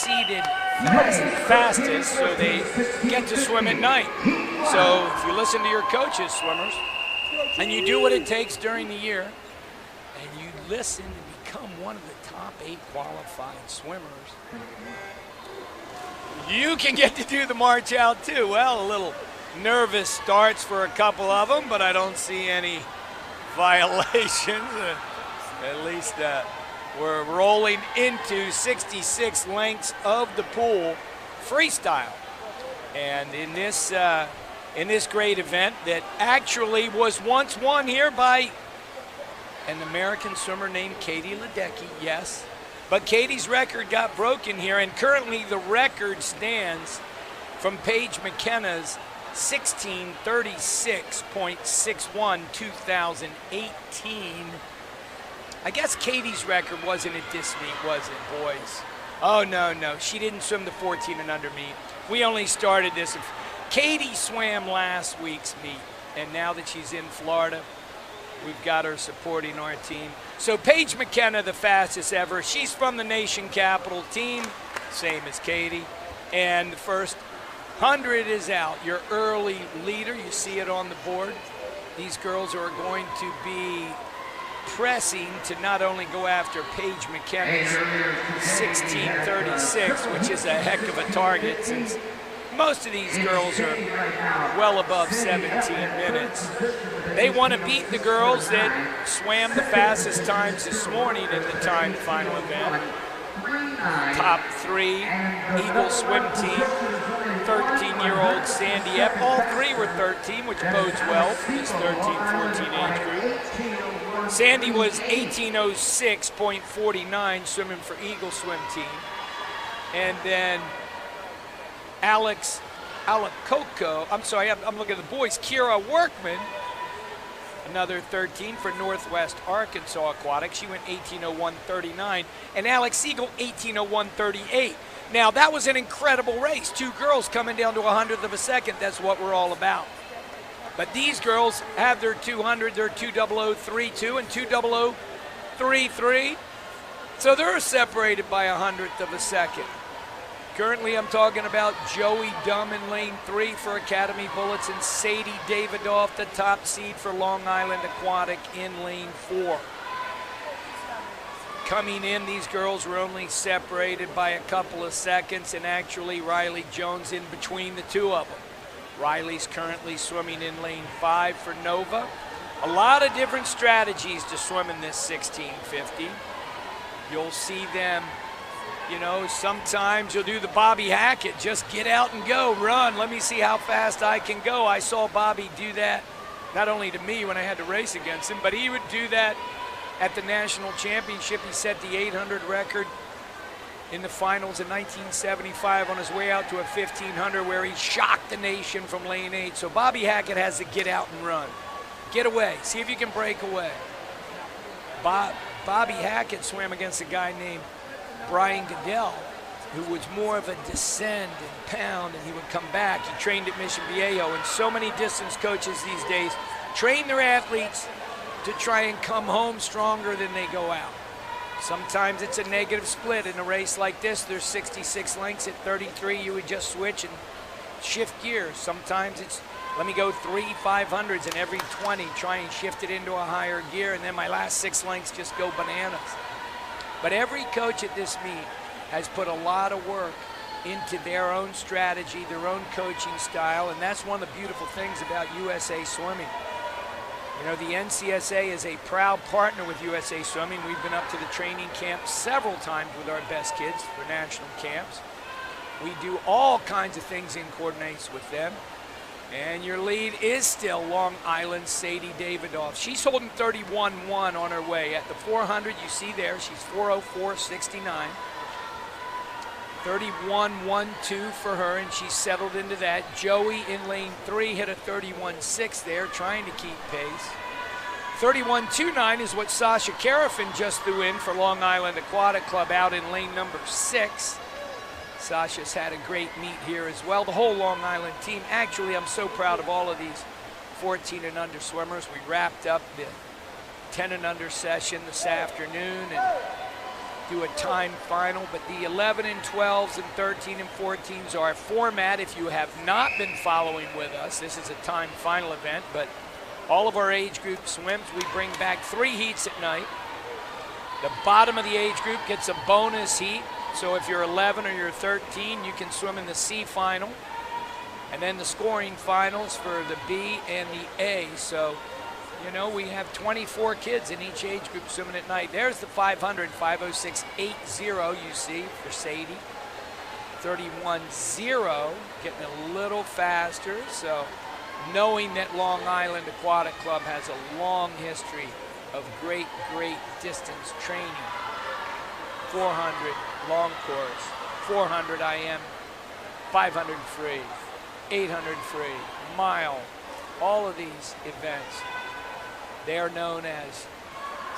seeded fastest, so they get to swim at night. So if you listen to your coaches, swimmers, and you do what it takes during the year, and you listen and become one of the top 8 qualified swimmers, you can get to do the march out too. Well, a little nervous starts for a couple of them, but I don't see any violations. At least we're rolling into 66 lengths of the pool freestyle. And in this great event that actually was once won here by an American swimmer named Katie Ledecky, yes. But Katie's record got broken here, and currently the record stands from Paige McKenna's 16:36.61 2018. I guess Katie's record wasn't at this meet, was it, boys? Oh, no. She didn't swim the 14 and under meet. We only started this. Katie swam last week's meet, and now that she's in Florida, we've got her supporting our team. So Paige McKenna, the fastest ever. She's from the nation capital team, same as Katie. And the first 100 is out. Your early leader, you see it on the board. These girls are going to be pressing to not only go after Paige McKenna's 16:36, which is a heck of a target since most of these girls are well above 17 minutes. They want to beat the girls that swam the fastest times this morning in the timed final event. Top 3 Eagle swim team, 13-year-old Sandy Epp. All 3 were 13, which bodes well for this 13-14 age group. Sandy was 18:06.49 swimming for Eagle swim team. And then I'm looking at the boys. Kira Workman, another 13 for Northwest Arkansas Aquatic. She went 18:01.39. And Alex Siegel, 18:01.38. Now, that was an incredible race. 2 girls coming down to 100th of a second. That's what we're all about. But these girls have their 200, their 2:00.32 and 2:00.33. So they're separated by 100th of a second. Currently, I'm talking about Joey Dumm in lane 3 for Academy Bullets and Sadie Davidoff, the top seed for Long Island Aquatic, in lane 4. Coming in, these girls were only separated by a couple of seconds, and actually Riley Jones in between the 2 of them. Riley's currently swimming in lane 5 for Nova. A lot of different strategies to swim in this 1650. You'll see them, sometimes you'll do the Bobby Hackett, just get out and go, run, let me see how fast I can go. I saw Bobby do that, not only to me when I had to race against him, but he would do that at the national championship. He set the 800 record in the finals in 1975 on his way out to a 1500 where he shocked the nation from lane 8. So Bobby Hackett has to get out and run. Get away. See if you can break away. Bobby Hackett swam against a guy named Brian Goodell, who was more of a descend and pound, and he would come back. He trained at Mission Viejo, and so many distance coaches these days train their athletes to try and come home stronger than they go out. Sometimes it's a negative split. In a race like this, there's 66 lengths. At 33, you would just switch and shift gears. Sometimes it's, let me go 3 500s, and every 20, try and shift it into a higher gear, and then my last 6 lengths just go bananas. But every coach at this meet has put a lot of work into their own strategy, their own coaching style, and that's one of the beautiful things about USA Swimming. The NCSA is a proud partner with USA Swimming. We've been up to the training camp several times with our best kids for national camps. We do all kinds of things in coordination with them. And your lead is still Long Island Sadie Davidoff. She's holding 31.1 on her way. At the 400, you see there, she's 4:04.69. 31.12 for her, and she's settled into that. Joey in lane 3 hit a 31.6 there, trying to keep pace. 31.29 is what Sasha Karafin just threw in for Long Island Aquatic Club out in lane number 6. Sasha's had a great meet here as well. The whole Long Island team. Actually, I'm so proud of all of these 14 and under swimmers. We wrapped up the 10 and under session this afternoon, and do a time final, but the 11 and 12s and 13 and 14s are our format. If you have not been following with us, this is a time final event, but all of our age group swims. We bring back 3 heats at night. The bottom of the age group gets a bonus heat, so if you're 11 or you're 13, you can swim in the C final, and then the scoring finals for the B and the A. So, you know, we have 24 kids in each age group swimming at night. There's the 500, 5:06.80 you see for Sadie. 31.0, getting a little faster. So knowing that Long Island Aquatic Club has a long history of great distance training. 400 long course, 400 IM, 500 free, 800 free, mile, all of these events. They are known as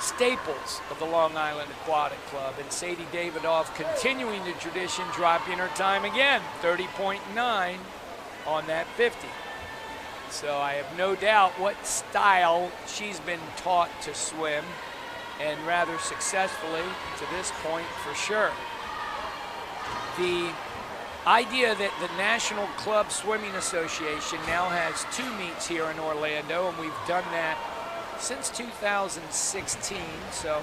staples of the Long Island Aquatic Club, and Sadie Davidoff continuing the tradition, dropping her time again, 30.9 on that 50. So I have no doubt what style she's been taught to swim, and rather successfully to this point for sure. The idea that the National Club Swimming Association now has 2 meets here in Orlando, and we've done that since 2016, so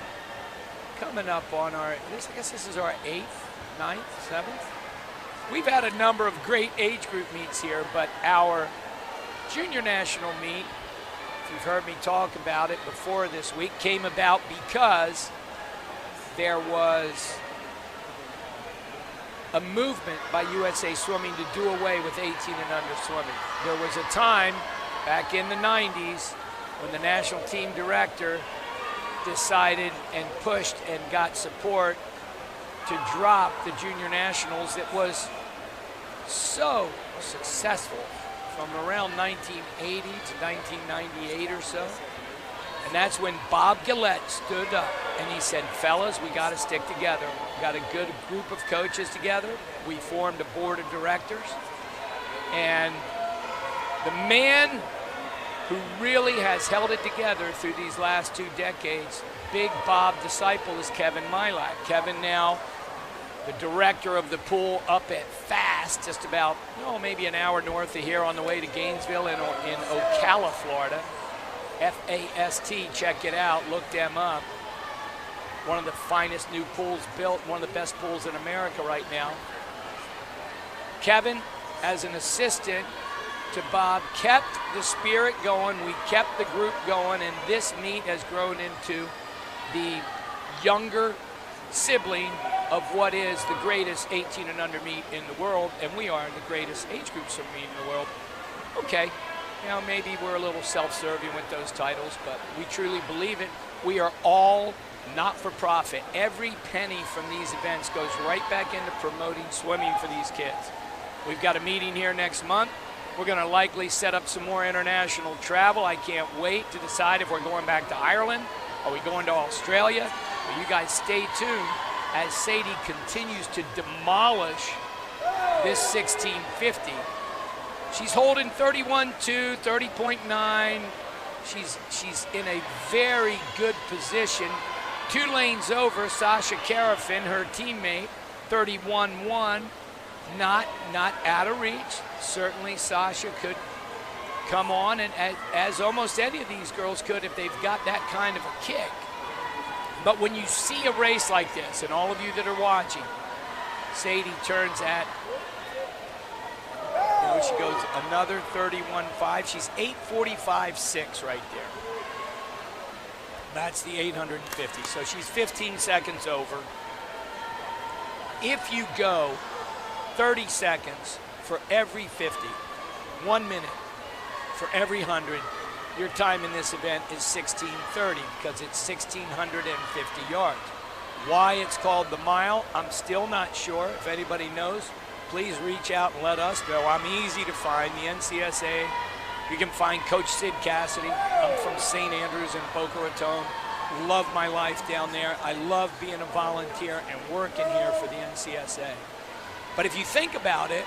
coming up on our, I guess this is our 8th, 9th, 7th. We've had a number of great age group meets here, but our junior national meet, if you've heard me talk about it before this week, came about because there was a movement by USA Swimming to do away with 18 and under swimming. There was a time back in the 90s when the national team director decided and pushed and got support to drop the junior nationals that was so successful from around 1980 to 1998 or so. And that's when Bob Gillette stood up and he said, fellas, we got to stick together. We got a good group of coaches together. We formed a board of directors. And the man who really has held it together through these last 2 decades, big Bob disciple, is Kevin Milak. Kevin now, the director of the pool up at Fast, just about, maybe an hour north of here on the way to Gainesville in Ocala, Florida. F-A-S-T, check it out, look them up. One of the finest new pools built, one of the best pools in America right now. Kevin, as an assistant to Bob, kept the spirit going. We kept the group going, and this meet has grown into the younger sibling of what is the greatest 18 and under meet in the world, and we are the greatest age group swim meet in the world. Okay, maybe we're a little self-serving with those titles, but we truly believe it. We are all not-for-profit. Every penny from these events goes right back into promoting swimming for these kids. We've got a meeting here next month. We're going to likely set up some more international travel. I can't wait to decide if we're going back to Ireland. Are we going to Australia? Well, you guys stay tuned as Sadie continues to demolish this 1650. She's holding 31.2, 30.9. She's in a very good position. 2 lanes over, Sasha Karafin, her teammate, 31.1. Not out of reach. Certainly Sasha could come on, and as almost any of these girls could if they've got that kind of a kick. But when you see a race like this, and all of you that are watching, Sadie turns at, she goes another 31.5. She's 8:45.6 right there. That's the 850. So she's 15 seconds over. If you go 30 seconds for every 50, 1 minute for every 100, your time in this event is 16:30 because it's 1,650 yards. Why it's called the mile, I'm still not sure. If anybody knows, please reach out and let us know. I'm easy to find, the NCSA. You can find Coach Sid Cassidy. I'm from St. Andrews in Boca Raton. Love my life down there. I love being a volunteer and working here for the NCSA. But if you think about it,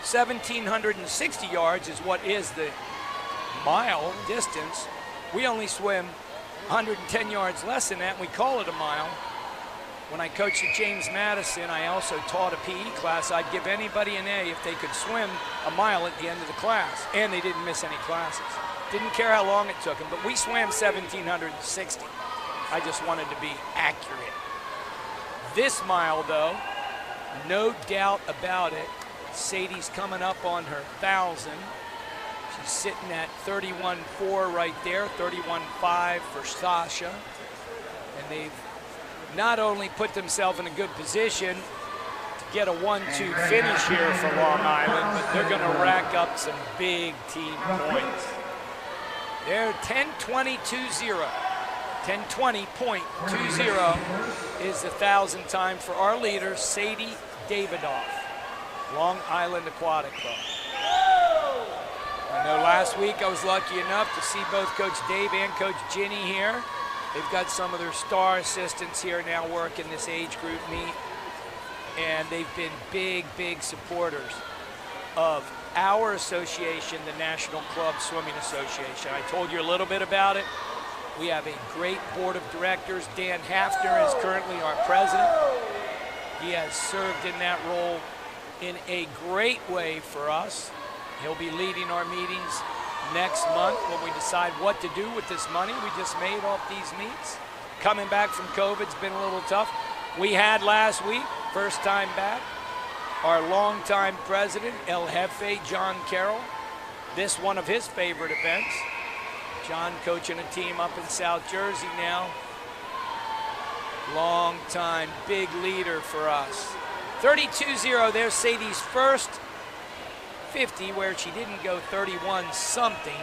1,760 yards is what is the mile distance. We only swim 110 yards less than that, and we call it a mile. when I coached at James Madison, I also taught a PE class. I'd give anybody an A if they could swim a mile at the end of the class, and they didn't miss any classes. Didn't care how long it took them, but we swam 1,760. I just wanted to be accurate. This mile, though, no doubt about it, Sadie's coming up on her 1,000. She's sitting at 31.4 right there, 31.5 for Sasha. And they've not only put themselves in a good position to get a 1-2 finish here for Long Island, but they're going to rack up some big team points. They're 10:20.20. 10:20.20 is the 1,000 time for our leader, Sadie Davidoff, Long Island Aquatic Club. I know last week I was lucky enough to see both Coach Dave and Coach Ginny here. They've got some of their star assistants here now working this age group meet. And they've been big, big supporters of our association, the National Club Swimming Association. I told you a little bit about it. We have a great board of directors. Dan Hafner is currently our president. He has served in that role in a great way for us. He'll be leading our meetings next month when we decide what to do with this money we just made off these meets. Coming back from COVID's been a little tough. We had last week, first time back, our longtime president, El Jefe, John Carroll. This one of his favorite events. John coaching a team up in South Jersey now. Long time, big leader for us. 32.0, there's Sadie's first 50 where she didn't go 31 something.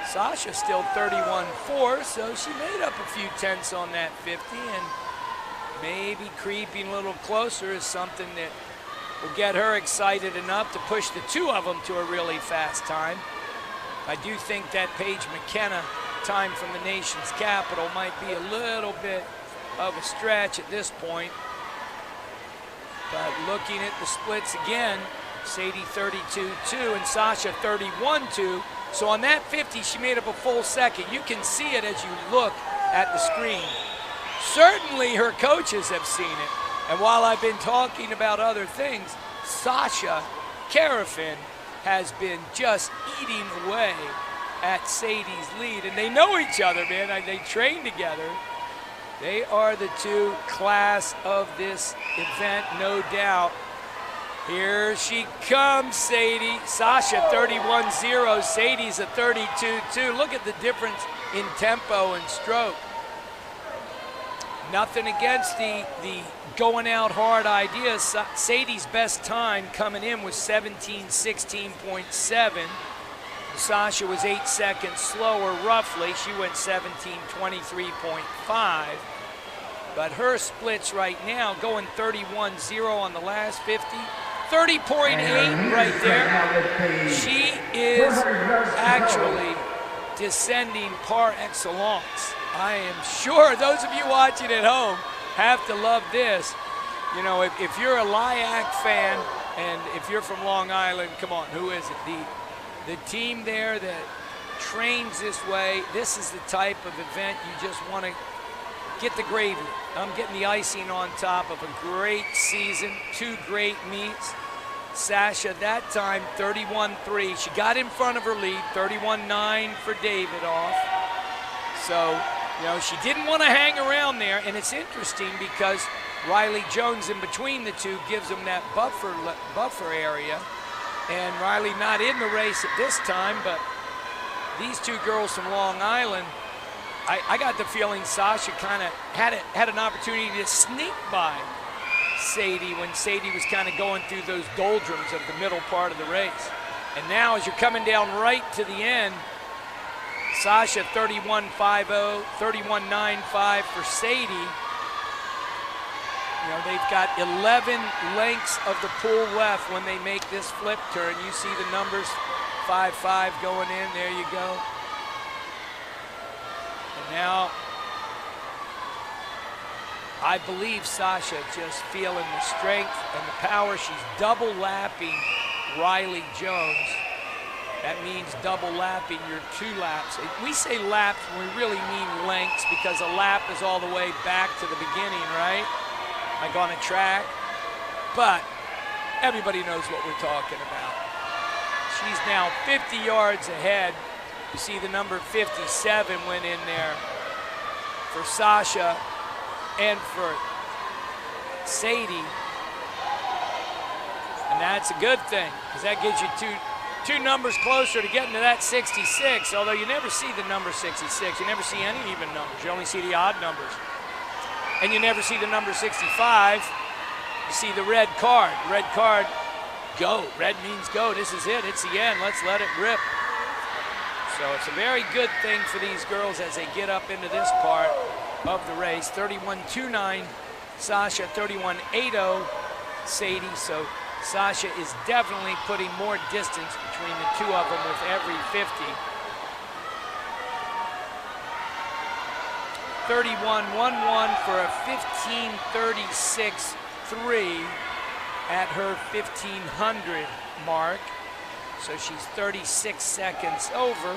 Sasha still 31.4, so she made up a few tenths on that 50, and maybe creeping a little closer is something that will get her excited enough to push the two of them to a really fast time. I do think that Paige McKenna time from the nation's capital might be a little bit of a stretch at this point. But looking at the splits again, Sadie 32.2 and Sasha 31.2. So on that 50, she made up a full second. You can see it as you look at the screen. Certainly her coaches have seen it. And while I've been talking about other things, Sasha Karafin has been just eating away at Sadie's lead. And they know each other, man. They train together. They are the two class of this event, no doubt. Here she comes, Sadie. Sasha 31.0, Sadie's a 32.2. Look at the difference in tempo and stroke. Nothing against the going out hard idea. Sadie's best time coming in was 17:16.7. Sasha was 8 seconds slower, roughly. She went 17:23.5. But her splits right now, going 31.0 on the last 50, 30.8 right there. She is actually descending par excellence. I am sure those of you watching at home have to love this. You know, if you're a LIAC fan and if you're from Long Island, come on, who is it? The team there that trains this way, this is the type of event you just want to get the gravy. I'm getting the icing on top of a great season, two great meets. Sasha, that time, 31.3. She got in front of her lead, 31.9 for Davidoff. So, you know, she didn't want to hang around there, and it's interesting because Riley Jones in between the two gives them that buffer area. And Riley not in the race at this time, but these two girls from Long Island, I got the feeling Sasha kind of had an opportunity to sneak by Sadie when Sadie was kind of going through those doldrums of the middle part of the race. And now as you're coming down right to the end, Sasha 31.50, 31.95 for Sadie. You know, they've got 11 lengths of the pool left when they make this flip turn. You see the numbers, 5.5 going in, there you go. And now, I believe Sasha just feeling the strength and the power. She's double lapping Riley Jones. That means double lapping your 2 laps. We say laps when we really mean lengths because a lap is all the way back to the beginning, right? Like on a track. But everybody knows what we're talking about. She's now 50 yards ahead. You see the number 57 went in there for Sasha and for Sadie. And that's a good thing because that gives you two numbers closer to getting to that 66, although you never see the number 66. You never see any even numbers. You only see the odd numbers. And you never see the number 65. You see the red card. Red card, go. Red means go. This is it. It's the end. Let's let it rip. So it's a very good thing for these girls as they get up into this part of the race. 31.29, Sasha, 31.80, Sadie. So Sasha is definitely putting more distance between the two of them with every 50. 31.11 for a 15.36.3 at her 1500 mark. So she's 36 seconds over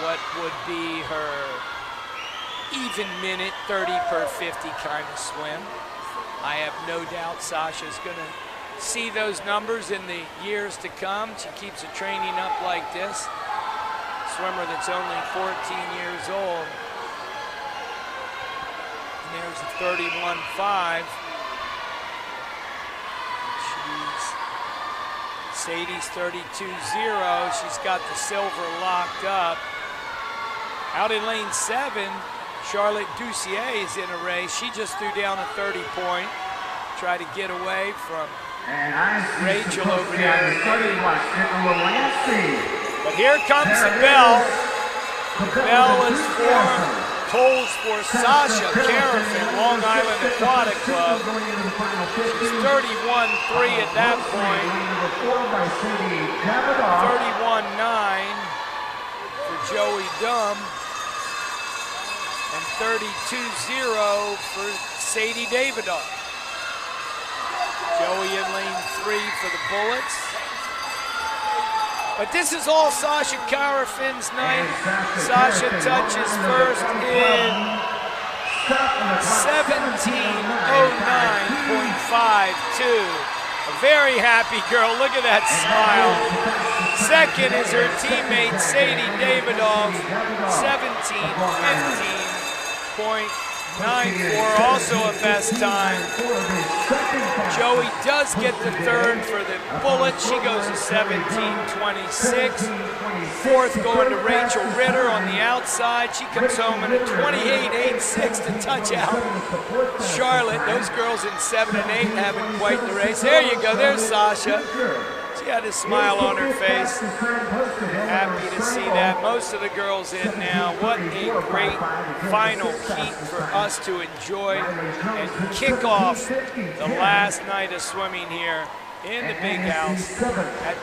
what would be her even minute 30 per 50 kind of swim. I have no doubt Sasha's gonna see those numbers in the years to come. She keeps her training up like this. Swimmer that's only 14 years old. And there's a 31.5. Sadie's 32.0. She's got the silver locked up. Out in lane 7, Charlotte Doucier is in a race. She just threw down a 30-point. Try to get away from Rachel over there. But here comes the bell. The bell is tolls for Sasha Karafin, Long Island Aquatic Club. She's 31.3 at that point. 31.9 for Joey Dumb. And 32.0 for Sadie Davidoff. Joey in lane 3 for the Bullets. But this is all Sasha Karafin's night. Sasha touches first in 17.09.52. A very happy girl. Look at that smile. Second is her teammate Sadie Davidoff. 17.15.94. Also a best time. Joey does get the third for the Bullet. She goes to 17.26. Fourth going to Rachel Ritter on the outside. She comes home in a 28.86 to touch out Charlotte. Those girls in 7 and 8 having quite the race. There you go. There's Sasha. She had a smile on her face. Happy to see that. Most of the girls in now. What a great final heat for us to enjoy and kick off the last night of swimming here in the big house at